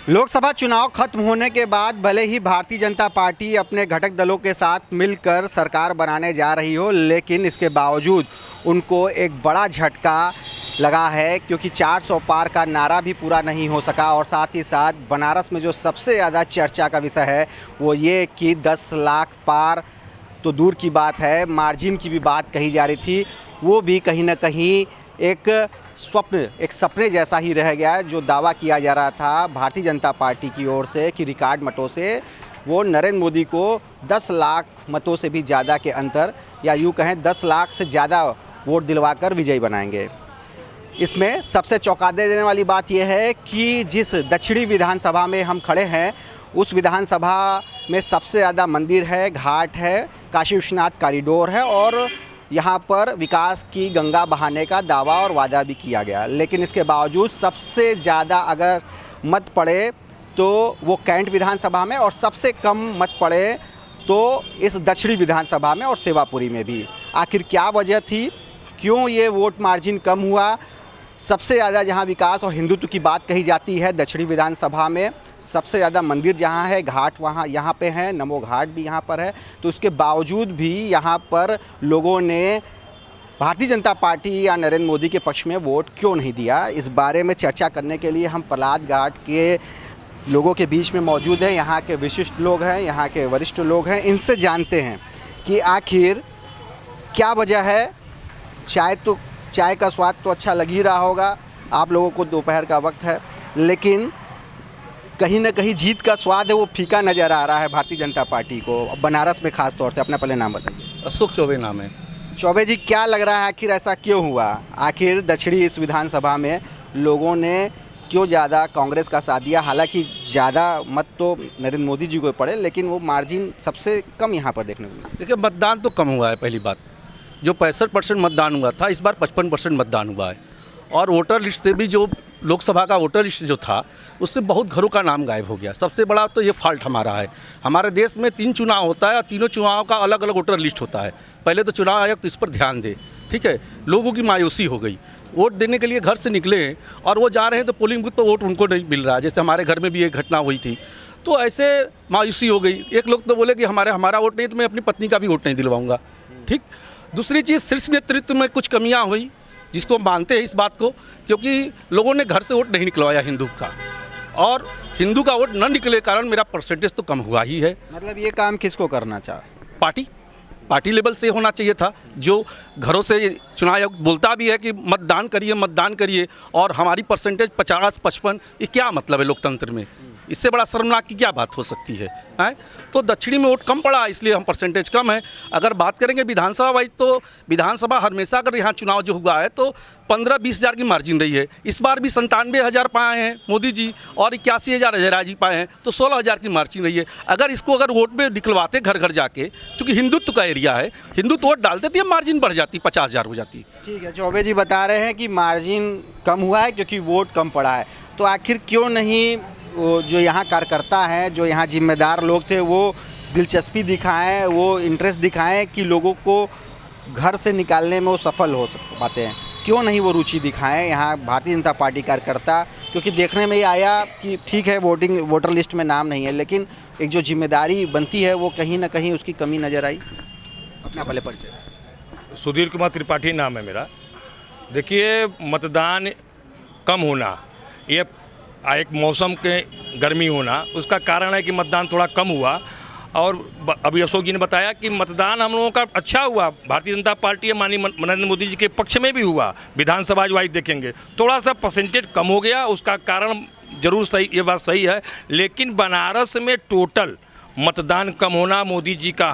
लोकसभा चुनाव खत्म होने के बाद भले ही भारतीय जनता पार्टी अपने घटक दलों के साथ मिलकर सरकार बनाने जा रही हो, लेकिन इसके बावजूद उनको एक बड़ा झटका लगा है, क्योंकि 400 पार का नारा भी पूरा नहीं हो सका। और साथ ही साथ बनारस में जो सबसे ज़्यादा चर्चा का विषय है वो ये कि 10 लाख पार तो दूर की बात है, मार्जिन की भी बात कही जा रही थी, वो भी कहीं ना कहीं एक सपने जैसा ही रह गया। जो दावा किया जा रहा था भारतीय जनता पार्टी की ओर से कि रिकॉर्ड मतों से वो नरेंद्र मोदी को 10 लाख मतों से भी ज़्यादा के अंतर, या यूँ कहें 10 लाख से ज़्यादा वोट दिलवाकर विजयी बनाएंगे। इसमें सबसे चौंका देने वाली बात यह है कि जिस दक्षिणी विधानसभा में हम खड़े हैं, उस विधानसभा में सबसे ज़्यादा मंदिर है, घाट है, काशी विश्वनाथ कॉरिडोर है और यहाँ पर विकास की गंगा बहाने का दावा और वादा भी किया गया। लेकिन इसके बावजूद सबसे ज़्यादा अगर मत पड़े तो वो कैंट विधानसभा में, और सबसे कम मत पड़े तो इस दक्षिणी विधानसभा में और सेवापुरी में भी। आखिर क्या वजह थी, क्यों ये वोट मार्जिन कम हुआ? सबसे ज़्यादा जहाँ विकास और हिंदुत्व की बात कही जाती है दक्षिणी विधानसभा में, सबसे ज़्यादा मंदिर जहाँ है, घाट वहाँ यहाँ पे है, नमो घाट भी यहाँ पर है, तो उसके बावजूद भी यहाँ पर लोगों ने भारतीय जनता पार्टी या नरेंद्र मोदी के पक्ष में वोट क्यों नहीं दिया? इस बारे में चर्चा करने के लिए हम प्रहलाद घाट के लोगों के बीच में मौजूद हैं। यहाँ के विशिष्ट लोग हैं, यहाँ के वरिष्ठ लोग हैं, इनसे जानते हैं कि आखिर क्या वजह है। शायद तो चाय का स्वाद तो अच्छा लग ही रहा होगा आप लोगों को, दोपहर का वक्त है, लेकिन कहीं ना कहीं जीत का स्वाद है वो फीका नज़र आ रहा है भारतीय जनता पार्टी को, बनारस में खास तौर से। अपना पहले नाम बताइए। अशोक चौबे नाम है। चौबे जी, क्या लग रहा है आखिर ऐसा क्यों हुआ? आखिर दक्षिणी इस विधानसभा में लोगों ने क्यों ज़्यादा कांग्रेस का साथ दिया? हालांकि ज़्यादा मत तो नरेंद्र मोदी जी को पड़े, लेकिन वो मार्जिन सबसे कम यहाँ पर देखने को मिला। देखिए, मतदान तो कम हुआ है। पहली बात, जो 65% मतदान हुआ था, इस बार 55% मतदान हुआ है। और वोटर लिस्ट से भी, जो लोकसभा का वोटर लिस्ट जो था, उससे बहुत घरों का नाम गायब हो गया। सबसे बड़ा तो ये फॉल्ट हमारा है। हमारे देश में 3 चुनाव होता है और तीनों चुनाव का अलग अलग वोटर लिस्ट होता है। पहले तो चुनाव आयोग तो इस पर ध्यान दे, ठीक है। लोगों की मायूसी हो गई, वोट देने के लिए घर से निकले और वो जा रहे हैं तो पोलिंग बूथ पर वोट उनको नहीं मिल रहा है। जैसे हमारे घर में भी एक घटना हुई थी, तो ऐसे मायूसी हो गई। एक लोग तो बोले कि हमारा वोट नहीं, तो मैं अपनी पत्नी का भी वोट नहीं दिलवाऊंगा, ठीक। दूसरी चीज़, शीर्ष नेतृत्व में कुछ कमियां हुई, जिसको हम मानते हैं इस बात को, क्योंकि लोगों ने घर से वोट नहीं निकलवाया हिंदू का, और हिंदू का वोट न निकले कारण मेरा परसेंटेज तो कम हुआ ही है। मतलब ये काम किसको करना चाह? पार्टी लेवल से होना चाहिए था। जो घरों से चुनाव आयोग बोलता भी है कि मतदान करिए, और हमारी परसेंटेज 50-55, ये क्या मतलब है लोकतंत्र में? इससे बड़ा शर्मनाक की क्या बात हो सकती है, हैं? तो दक्षिणी में वोट कम पड़ा, इसलिए हम परसेंटेज कम है। अगर बात करेंगे विधानसभा वाइज, तो विधानसभा हमेशा अगर यहाँ चुनाव जो हुआ है तो 15-20 हज़ार की मार्जिन रही है। इस बार भी 97,000 पाए हैं मोदी जी और 81,000 जयराज जी पाए हैं, तो 16,000 की मार्जिन रही है। अगर वोट में निकलवाते घर घर जाके, चूँकि हिंदुत्व का एरिया है, हिंदुत्व वोट डालते तो मार्जिन बढ़ जाती, 50,000 हो जाती। ठीक है, चौबे जी बता रहे हैं कि मार्जिन कम हुआ है क्योंकि वोट कम पड़ा है। तो आखिर क्यों नहीं वो जो यहाँ कार्यकर्ता हैं, जो यहाँ जिम्मेदार लोग थे, वो दिलचस्पी दिखाएं, वो इंटरेस्ट दिखाएं कि लोगों को घर से निकालने में वो सफल हो पाते हैं? क्यों नहीं वो रुचि दिखाएं यहाँ भारतीय जनता पार्टी कार्यकर्ता? क्योंकि देखने में ये आया कि ठीक है, वोटर लिस्ट में नाम नहीं है, लेकिन एक जो जिम्मेदारी बनती है वो कहीं ना कहीं उसकी कमी नज़र आई। अपना पहले परिचय। सुधीर कुमार त्रिपाठी नाम है मेरा। देखिए, मतदान कम होना, ये एक मौसम के गर्मी होना, उसका कारण है कि मतदान थोड़ा कम हुआ। और अभी अशोक जी ने बताया कि मतदान हम लोगों का अच्छा हुआ, भारतीय जनता पार्टी माननीय नरेंद्र मोदी जी के पक्ष में भी हुआ। विधानसभा वाइज देखेंगे थोड़ा सा परसेंटेज कम हो गया, उसका कारण जरूर सही, ये बात सही है। लेकिन बनारस में टोटल मतदान कम होना, मोदी जी का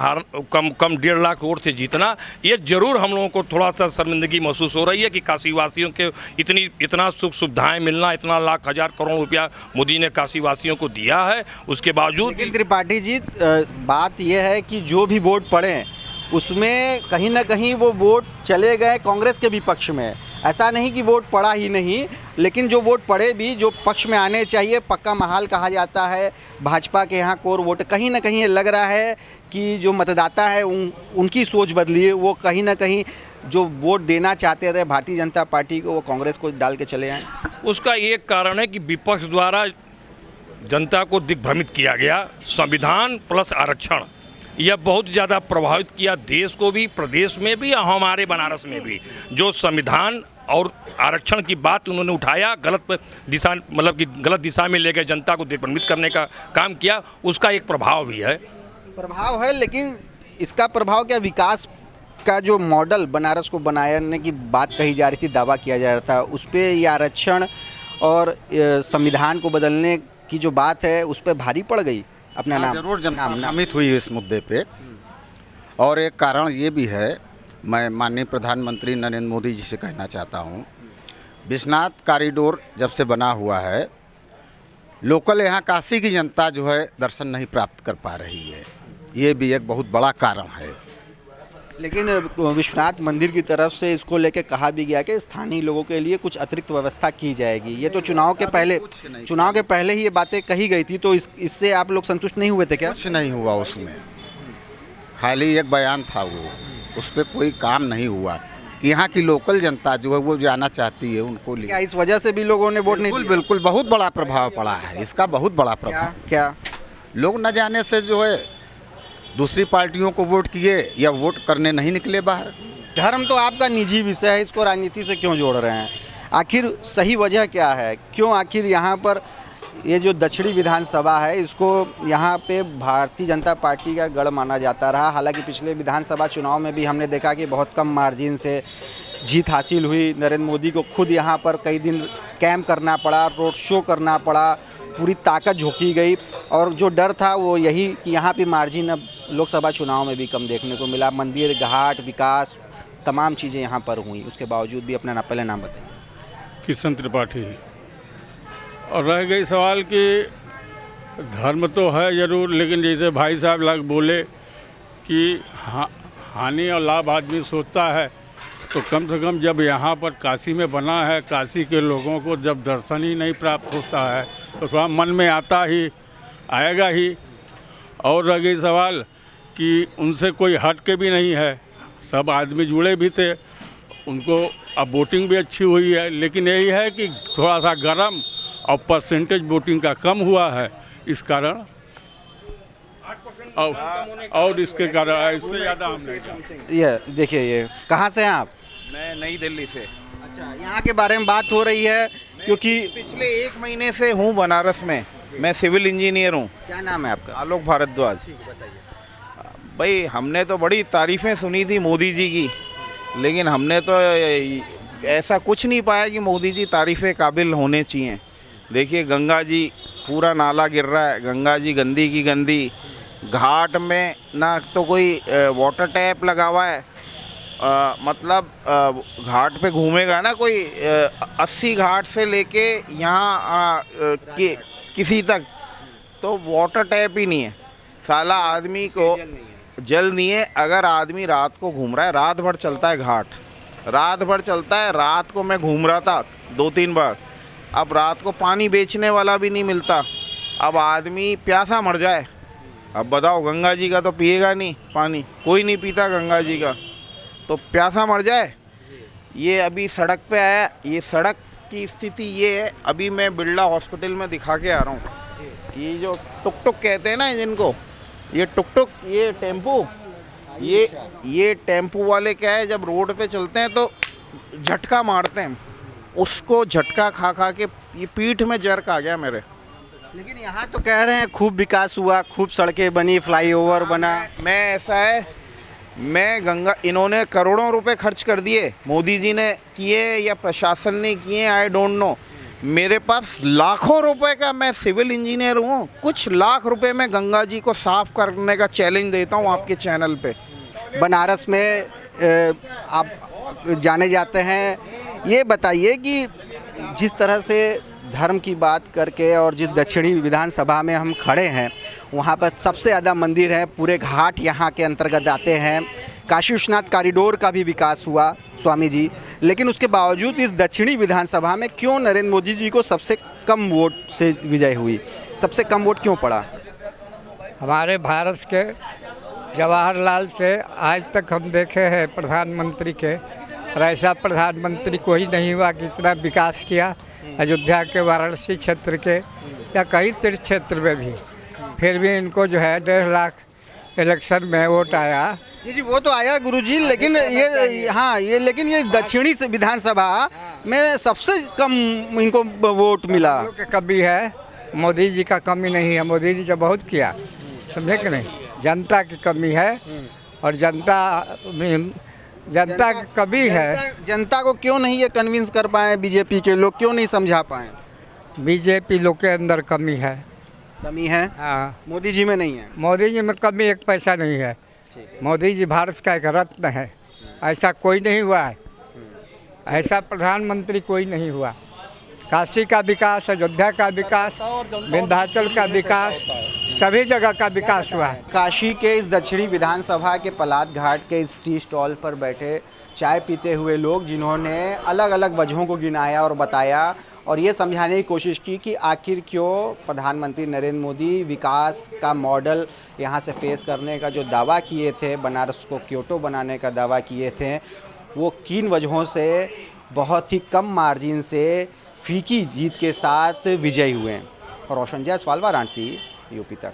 कम 1.5 लाख वोट से जीतना, ये जरूर हम लोगों को थोड़ा सा शर्मिंदगी महसूस हो रही है कि काशी वासियों के इतना सुख सुविधाएं मिलना, इतना लाख हज़ार करोड़ रुपया मोदी ने काशी वासियों को दिया है, उसके बावजूद। लेकिन त्रिपाठी जी, बात यह है कि जो भी वोट पड़े उसमें कहीं ना कहीं वो वोट चले गए कांग्रेस के भी पक्ष में। ऐसा नहीं कि वोट पड़ा ही नहीं, लेकिन जो वोट पड़े भी, जो पक्ष में आने चाहिए, पक्का महाल कहा जाता है भाजपा के यहाँ कोर वोट। कहीं ना कहीं लग रहा है कि जो मतदाता है उनकी सोच बदली है, वो कहीं ना कहीं जो वोट देना चाहते रहे भारतीय जनता पार्टी को, वो कांग्रेस को डाल के चले आए। उसका एक कारण है कि विपक्ष द्वारा जनता को दिग्भ्रमित किया गया। संविधान प्लस आरक्षण यह बहुत ज़्यादा प्रभावित किया देश को भी, प्रदेश में भी और हमारे बनारस में भी। जो संविधान और आरक्षण की बात उन्होंने उठाया, गलत दिशा मतलब कि गलत दिशा में लेकर जनता को दिग्भ्रमित करने का काम किया, उसका एक प्रभाव भी है। प्रभाव है, लेकिन इसका प्रभाव क्या विकास का जो मॉडल बनारस को बनाने की बात कही जा रही थी, दावा किया जा रहा था, उस पर ये आरक्षण और संविधान को बदलने की जो बात है उस पर भारी पड़ गई। अपना नाम जरूर जनता भ्रमित हुई इस मुद्दे पे। और एक कारण ये भी है, मैं माननीय प्रधानमंत्री नरेंद्र मोदी जी से कहना चाहता हूँ, विश्वनाथ कॉरिडोर जब से बना हुआ है, लोकल यहाँ काशी की जनता जो है दर्शन नहीं प्राप्त कर पा रही है। ये भी एक बहुत बड़ा कारण है। लेकिन विश्वनाथ मंदिर की तरफ से इसको लेके कहा भी गया कि स्थानीय लोगों के लिए कुछ अतिरिक्त व्यवस्था की जाएगी। ये तो चुनाव के पहले ही ये बातें कही गई थी, तो इससे आप लोग संतुष्ट नहीं हुए थे क्या? कुछ नहीं हुआ उसमें, खाली एक बयान था वो, उस पर कोई काम नहीं हुआ कि यहाँ की लोकल जनता जो है वो जाना चाहती है उनको लिए। क्या इस वजह से भी लोगों ने वोट नहीं बिल्कुल दिया? बिल्कुल बहुत बड़ा प्रभाव पड़ा है इसका, बहुत बड़ा प्रभाव। क्या लोग न जाने से जो है दूसरी पार्टियों को वोट किए या वोट करने नहीं निकले बाहर। धर्म तो आपका निजी विषय है, इसको राजनीति से क्यों जोड़ रहे हैं? आखिर सही वजह क्या है? क्यों आखिर यहाँ पर ये जो दक्षिणी विधानसभा है इसको यहाँ पे भारतीय जनता पार्टी का गढ़ माना जाता रहा? हालांकि पिछले विधानसभा चुनाव में भी हमने देखा कि बहुत कम मार्जिन से जीत हासिल हुई। नरेंद्र मोदी को खुद यहाँ पर कई दिन कैंप करना पड़ा, रोड शो करना पड़ा, पूरी ताकत झोंकी गई। और जो डर था वो यही कि यहाँ पे मार्जिन अब लोकसभा चुनाव में भी कम देखने को मिला। मंदिर, घाट, विकास, तमाम चीज़ें यहाँ पर हुई, उसके बावजूद भी अपना पहले नाम बताइए। किशन त्रिपाठी। और रह गई सवाल कि धर्म तो है ज़रूर, लेकिन जैसे भाई साहब लोग बोले कि हानि और लाभ आदमी सोचता है, तो कम से कम जब यहाँ पर काशी में बना है, काशी के लोगों को जब दर्शन ही नहीं प्राप्त होता है तो थोड़ा मन में आएगा ही। और रह गई सवाल कि उनसे कोई हट के भी नहीं है, सब आदमी जुड़े भी थे, उनको अब वोटिंग भी अच्छी हुई है, लेकिन यही है कि थोड़ा सा गर्म और परसेंटेज वोटिंग का कम हुआ है, इस कारण और इसके कारण इससे ज़्यादा हमने। ये देखिए, ये कहाँ से हैं आप? मैं नई दिल्ली से। अच्छा, यहाँ के बारे में बात हो रही है क्योंकि पिछले 1 महीने से हूँ बनारस में। मैं सिविल इंजीनियर हूँ। क्या नाम है आपका? आलोक भारद्वाज। भाई हमने तो बड़ी तारीफ़ें सुनी थी मोदी जी की, लेकिन हमने तो ऐसा कुछ नहीं पाया कि मोदी जी तारीफ़ें काबिल होने चाहिए। देखिए गंगा जी पूरा नाला गिर रहा है, गंगा जी गंदी की गंदी। घाट में ना तो कोई वाटर टैप लगा हुआ है, मतलब घाट पे घूमेगा ना कोई 80 घाट से लेके यहाँ किसी तक तो वाटर टैप ही नहीं है। साला आदमी को जल नहीं है। अगर आदमी रात को घूम रहा है, रात भर चलता है घाट, रात भर चलता है। रात को मैं घूम रहा था 2-3 बार, अब रात को पानी बेचने वाला भी नहीं मिलता। अब आदमी प्यासा मर जाए, अब बताओ गंगा जी का तो पिएगा नहीं पानी, कोई नहीं पीता गंगा जी का, तो प्यासा मर जाए। ये अभी सड़क पे आया, ये सड़क की स्थिति ये है। अभी मैं बिरला हॉस्पिटल में दिखा के आ रहा हूँ। ये जो टुक टुक कहते हैं ना जिनको, ये टुक टुक, ये टेम्पो, ये टेम्पो वाले क्या है, जब रोड पे चलते हैं तो झटका मारते हैं, उसको झटका खा खा के ये पीठ में जर्क आ गया मेरे। लेकिन यहाँ तो कह रहे हैं खूब विकास हुआ, खूब सड़कें बनी, फ्लाईओवर बना। मैं ऐसा है, मैं गंगा, इन्होंने करोड़ों रुपए खर्च कर दिए, मोदी जी ने किए या प्रशासन ने किए, आई डोंट नो। मेरे पास लाखों रुपए का, मैं सिविल इंजीनियर हूँ, कुछ लाख रुपए में गंगा जी को साफ करने का चैलेंज देता हूँ आपके चैनल पे। बनारस में आप जाने जाते हैं, ये बताइए कि जिस तरह से धर्म की बात करके और जिस दक्षिणी विधानसभा में हम खड़े हैं वहाँ पर सबसे ज़्यादा मंदिर हैं, पूरे घाट यहाँ के अंतर्गत आते हैं। काशी विश्वनाथ कॉरिडोर का भी विकास हुआ स्वामी जी, लेकिन उसके बावजूद इस दक्षिणी विधानसभा में क्यों नरेंद्र मोदी जी को सबसे कम वोट से विजय हुई? सबसे कम वोट क्यों पड़ा? हमारे भारत के जवाहरलाल से आज तक हम देखे हैं प्रधानमंत्री के, और ऐसा प्रधानमंत्री कोई नहीं हुआ कि इतना विकास किया। अयोध्या के, वाराणसी क्षेत्र के या कहीं तीर्थ क्षेत्र में भी, फिर भी इनको जो है 1.5 लाख इलेक्शन में वोट आया। जी वो तो आया गुरुजी, लेकिन ये हाँ लेकिन ये दक्षिणी से विधानसभा में सबसे कम इनको वोट मिला। हम लोग की कमी है, मोदी जी का कमी नहीं है। मोदी जी तो बहुत किया, समझे कि नहीं, जनता की कमी है। और जनता की कमी है। जनता को क्यों नहीं ये कन्विंस कर पाए, बीजेपी के लोग क्यों नहीं समझा पाए? बीजेपी लोग के अंदर कमी है। कमी है, हाँ, मोदी जी में नहीं है। मोदी जी में कमी एक पैसा नहीं है। मोदी जी भारत का एक रत्न है, ऐसा कोई नहीं हुआ है, ऐसा प्रधानमंत्री कोई नहीं हुआ। काशी का विकास, अयोध्या का विकास, विंध्याचल का विकास, सभी जगह का विकास हुआ है। काशी के इस दक्षिणी विधानसभा के पलाद घाट के इस टी स्टॉल पर बैठे चाय पीते हुए लोग, जिन्होंने अलग अलग वजहों को गिनाया और बताया और ये समझाने की कोशिश की कि आखिर क्यों प्रधानमंत्री नरेंद्र मोदी विकास का मॉडल यहाँ से पेश करने का जो दावा किए थे, बनारस को क्योटो बनाने का दावा किए थे, वो किन वजहों से बहुत ही कम मार्जिन से फीकी जीत के साथ विजयी हुए हैं। और रोशन जायसवाल, वाराणसी, यूपी तक।